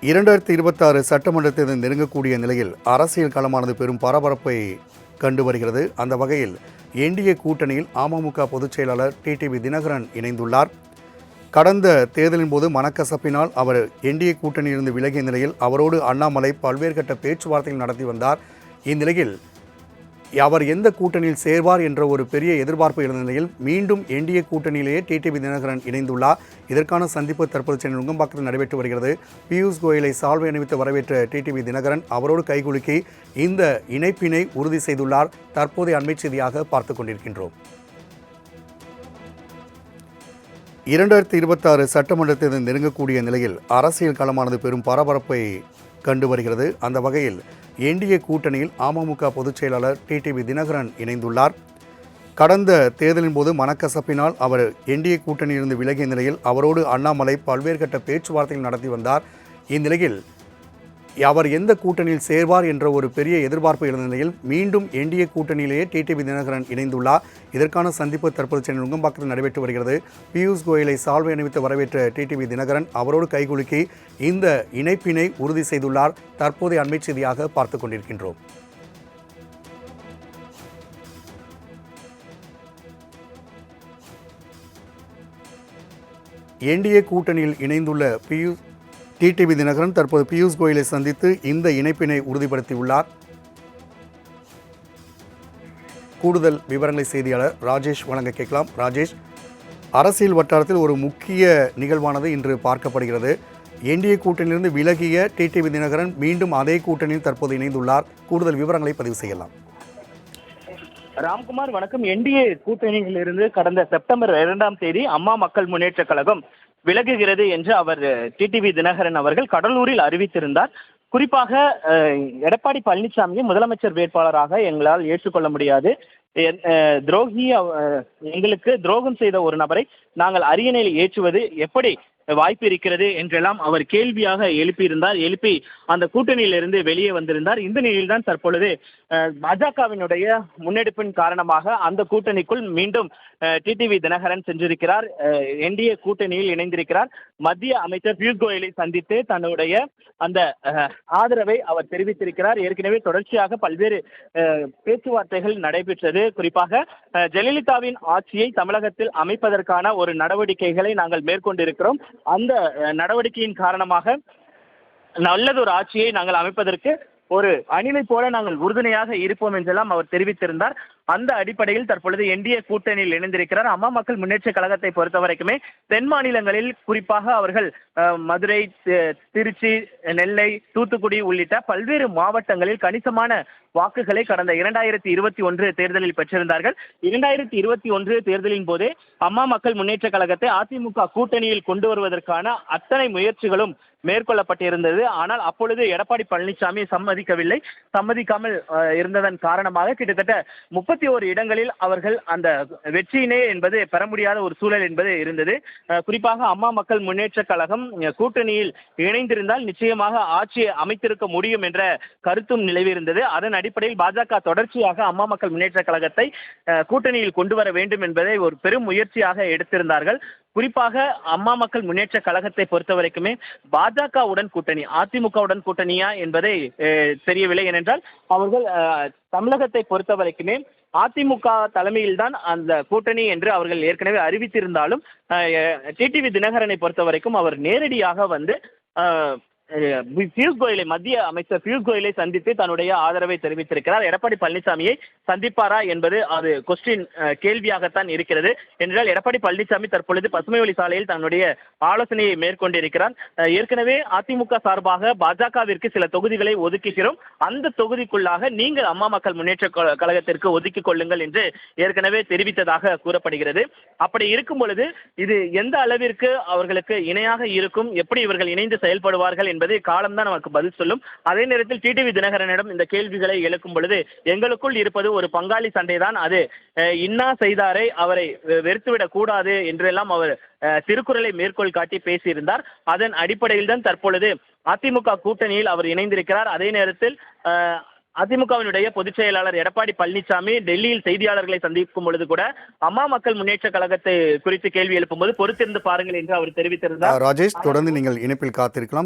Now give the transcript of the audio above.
2026 சட்டமன்ற தேர்தல் நெருங்கக்கூடிய நிலையில் அரசியல் களமானது பெரும் பரபரப்பை கண்டு வருகிறது. அந்த வகையில் என்டிஏ கூட்டணியில் அமமுக பொதுச் செயலாளர் டிடிவி தினகரன் இணைந்துள்ளார். கடந்த தேர்தலின் போது மனக்கசப்பினால் அவர் என்டிஏ கூட்டணியிலிருந்து விலகிய நிலையில் அவரோடு அண்ணாமலை பல்வேறு கட்ட பேச்சுவார்த்தைகள் நடத்தி வந்தார். இந்நிலையில் அவர் எந்த கூட்டணியில் சேர்வார் என்ற ஒரு பெரிய எதிர்பார்ப்பு இருந்த நிலையில் மீண்டும் என்டிஏ கூட்டணியிலேயே டிடிவி தினகரன் இணைந்துள்ளார். இதற்கான சந்திப்பு தற்போது சென்னை நுங்கம்பாக்கத்தில் நடைபெற்று வருகிறது. பியூஷ் கோயலை சால்வை அணிவித்து வரவேற்ற டிடிவி தினகரன் அவரோடு கைகுலுக்கி இந்த இணைப்பினை உறுதி செய்துள்ளார். தற்போதைய அண்மை செய்தியாக பார்த்துக் கொண்டிருக்கின்றோம். 2026 சட்டமன்ற தேர்தல் நெருங்கக்கூடிய நிலையில் அரசியல் களமானது பெரும் பரபரப்பை கண்டு வருகிறது. அந்த வகையில் என்டிஏ கூட்டணியில் அமமுக பொதுச் செயலாளர் டிடிவி தினகரன் இணைந்துள்ளார். கடந்த தேர்தலின் போது மனக்கசப்பினால் அவர் என்டிஏ கூட்டணியிலிருந்து விலகிய நிலையில் அவரோடு அண்ணாமலை பல்வேறு கட்ட பேச்சுவார்த்தைகள் நடத்தி வந்தார். இந்நிலையில் அவர் எந்த கூட்டணியில் சேர்வார் என்ற ஒரு பெரிய எதிர்பார்ப்பு இருந்த நிலையில் மீண்டும் என்டிஏ கூட்டணியிலேயே டிடிவி தினகரன் இணைந்துள்ளார். இதற்கான சந்திப்பு தற்போது சென்னை நுங்கம்பாக்கத்தில் நடைபெற்று வருகிறது. பியூஷ் கோயலை சால்வை அணிவித்து வரவேற்ற டிடிவி தினகரன் அவரோடு கைகுலுக்கி இந்த இணைப்பினை உறுதி செய்துள்ளார். தற்போதைய அண்மை செய்தியாக பார்த்துக் கொண்டிருக்கின்றோம். என்டிஏ கூட்டணியில் இணைந்துள்ள டிடிவி தினகரன் தற்போது பியூஷ் கோயலை சந்தித்து இந்த இணைப்பினை உறுதிப்படுத்தியுள்ளார். கூடுதல் விவரங்களை செய்தியாளர் ராஜேஷ் வழங்க கேட்கலாம். ராஜேஷ், அரசியல் வட்டாரத்தில் ஒரு முக்கிய நிகழ்வானது இன்று பார்க்கப்படுகிறது. என்டிஏ கூட்டணியிலிருந்து விலகிய டிடிவி தினகரன் மீண்டும் அதே கூட்டணியில் தற்போது இணைந்துள்ளார். கூடுதல் விவரங்களை பதிவு செய்யலாம். ராம்குமார் வணக்கம். என்டிஏ கூட்டணியிலிருந்து கடந்த செப்டம்பர் 2ஆம் தேதி அம்மா மக்கள் முன்னேற்ற கழகம் விலகுகிறது என்று அவர் டிடிவி தினகரன் அவர்கள் கடலூரில் அறிவித்திருந்தார். குறிப்பாக எடப்பாடி பழனிசாமியை முதலமைச்சர் வேட்பாளராக எங்களால் ஏற்றுக்கொள்ள முடியாது, துரோகி எங்களுக்கு துரோகம் செய்த ஒரு நபரை நாங்கள் அரியணையில் ஏற்றுவது எப்படி வாய்ப்பு இருக்கிறது என்றெல்லாம் அவர் கேள்வியாக எழுப்பி அந்த கூட்டணியிலிருந்து வெளியே வந்திருந்தார். இந்த நிலையில்தான் தற்பொழுது பாஜகவினுடைய முன்னெடுப்பின் காரணமாக அந்த கூட்டணிக்குள் மீண்டும் டிடிவி தினகரன் சென்றிருக்கிறார். என்டிஏ கூட்டணியில் இணைந்திருக்கிறார். மத்திய அமைச்சர் பியூஷ் கோயலை சந்தித்து தன்னுடைய அந்த ஆதரவை அவர் தெரிவித்திருக்கிறார். ஏற்கனவே தொடர்ச்சியாக பல்வேறு பேச்சுவார்த்தைகள் நடைபெற்றது. குறிப்பாக ஜெயலலிதாவின் ஆட்சியை தமிழகத்தில் அமைப்பதற்கான ஒரு நடவடிக்கைகளை நாங்கள் மேற்கொண்டிருக்கிறோம். அந்த நடவடிக்கையின் காரணமாக நல்லதொரு ஆட்சியை நாங்கள் அமைப்பதற்கு ஒரு அணிலை போல நாங்கள் உறுதுணையாக இருப்போம் என்றெல்லாம் அவர் தெரிவித்திருந்தார். அந்த அடிப்படையில் தற்பொழுது என்டிஏ கூட்டணியில் இணைந்திருக்கிறார். அம்மா மக்கள் முன்னேற்ற கழகத்தை பொறுத்த வரைக்குமே தென் மாநிலங்களில் குறிப்பாக அவர்கள் மதுரை, திருச்சி, நெல்லை, தூத்துக்குடி உள்ளிட்ட பல்வேறு மாவட்டங்களில் கணிசமான வாக்குகளை கடந்த 2021 தேர்தலில் பெற்றிருந்தார்கள். 2021 தேர்தலின் போதே அம்மா மக்கள் முன்னேற்ற கழகத்தை அதிமுக கூட்டணியில் கொண்டு வருவதற்கான அத்தனை முயற்சிகளும் மேற்கொள்ளப்பட்டிருந்தது. ஆனால் அப்பொழுது எடப்பாடி பழனிசாமி சம்மதிக்காமல் இருந்ததன் காரணமாக கிட்டத்தட்ட 31 இடங்களில் அவர்கள் அந்த வெற்றியினை என்பது பெற முடியாத ஒரு சூழல் என்பது இருந்தது. குறிப்பாக அம்மா மக்கள் முன்னேற்ற கழகம் கூட்டணியில் இணைந்திருந்தால் நிச்சயமாக ஆட்சியை அமைத்திருக்க முடியும் என்ற கருத்தும் நிலவி இருந்தது. அதன் அடிப்படையில் பாஜக தொடர்ச்சியாக அம்மா மக்கள் முன்னேற்ற கழகத்தை கூட்டணியில் கொண்டு வர வேண்டும் என்பதை ஒரு பெரும் முயற்சியாக எடுத்திருந்தார்கள். குறிப்பாக அம்மா மக்கள் முன்னேற்ற கழகத்தை பொறுத்த வரைக்குமே பாஜகவுடன் கூட்டணி, அதிமுகவுடன் கூட்டணியா என்பதை தெரியவில்லை. ஏனென்றால் அவர்கள் தமிழகத்தை பொறுத்த வரைக்குமே அதிமுக தலைமையில்தான் அந்த கூட்டணி என்று அவர்கள் ஏற்கனவே அறிவித்திருந்தாலும் டிடிவி தினகரனை பொறுத்த வரைக்கும் அவர் நேரடியாக வந்து பியூஷ் கோயலை, மத்திய அமைச்சர் பியூஷ் கோயலை சந்தித்து தன்னுடைய ஆதரவை தெரிவித்திருக்கிறார். எடப்பாடி பழனிசாமியை சந்திப்பாரா என்பது அது கேள்வியாகத்தான் இருக்கிறது. என்றால் எடப்பாடி பழனிசாமி தற்பொழுது பசுமை வழி சாலையில் தன்னுடைய ஆலோசனையை மேற்கொண்டிருக்கிறார். ஏற்கனவே அதிமுக சார்பாக பாஜகவிற்கு சில தொகுதிகளை ஒதுக்குகிறோம், அந்த தொகுதிக்குள்ளாக நீங்கள் அம்மா மக்கள் முன்னேற்ற கழகத்திற்கு ஒதுக்கிக் கொள்ளுங்கள் என்று ஏற்கனவே தெரிவித்ததாக கூறப்படுகிறது. அப்படி இருக்கும் பொழுது இது எந்த அளவிற்கு அவர்களுக்கு இணையாக இருக்கும், எப்படி இவர்கள் இணைந்து செயல்படுவார்கள் என்பது காலம்தான் நமக்கு பதில் சொல்லும். அதே நேரத்தில் டிடிவி தினகரனிடம் இந்த கேள்விகளை எழுக்கும் பொழுது எங்களுக்குள் இருப்பது ஒரு பங்காளி சண்டைதான், அது இன்னா செய்தாரை அவரை வெறுத்துவிடக் கூடாது என்றெல்லாம் அவர் திருக்குறளை மேற்கோள் காட்டி பேசியிருந்தார். அதன் அடிப்படையில் தான் தற்பொழுது அதிமுக கூட்டணியில் அவர் இணைந்திருக்கிறார். அதே நேரத்தில் அதிமுகவினுடைய பொதுச் செயலாளர் எடப்பாடி பழனிசாமி டெல்லியில் செய்தியாளர்களை சந்திக்கும் பொழுது கூட அம்மா மக்கள் முன்னேற்ற கழகத்தை குறித்து கேள்வி எழுப்பும்போது பொறுத்திருந்து பாருங்கள் என்று அவர் தெரிவித்திருந்தார். ராஜேஷ், தொடர்ந்து நீங்கள் இணைப்பில் காத்திருக்கலாம்.